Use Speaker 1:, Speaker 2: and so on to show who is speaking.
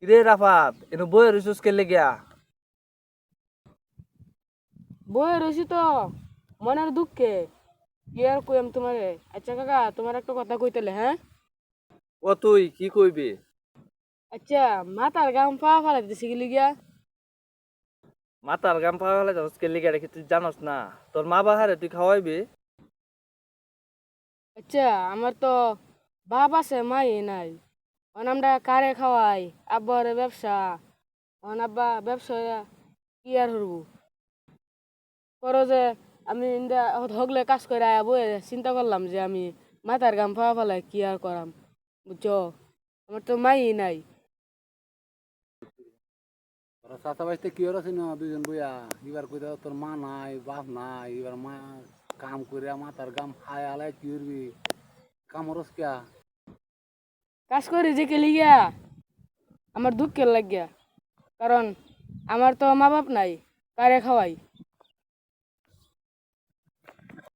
Speaker 1: রে রাফাত এনু বই রইছস কে গিয়া?
Speaker 2: বয়ে রয়েছি তো মনের দুঃখে। কি আর কইম তোমারে। আচ্ছা কাকা, তোমার একটা কথা কইতেলে, হ্যাঁ?
Speaker 1: ও তুই কি কইবি?
Speaker 2: আচ্ছা, মাথার গাম পা ফালাইতেছি গেলি গিয়া।
Speaker 1: মাতার গাম পাওয়া হলে যাস কে লিগা রেখে তুই জানোস না তোর মা বাহারে তুই খাওয়াইবি?
Speaker 2: আচ্ছা, আমার তো বাপ আছে, মাই নাই। আমরা কারে খাওয়াই? আব্বার ব্যবসা। আব্বা ব্যবসা কি আর হরবো? করো যে আমি ইন্দা হগলে কাজ করে আয়া বয়ে চিন্তা করলাম যে আমি মাথার গাম পা ফালাই কি আর করাম, বুঝছো? আমার তো মাই নাই।
Speaker 3: তোরা চাচা বাইতে কি আর আছে না দুজন বইয়া এবার কই দাও তোর মা নাই বাপ নাই এবার মা কাম করে মাথার গাম হায় আলাই কি করবি কাম হরস কিয়া
Speaker 2: কাজ করি যে কে লিগা আমার দুঃখের লাগিয়া, কারণ আমার তো মা বাপ নাই, কারে খাওয়াই?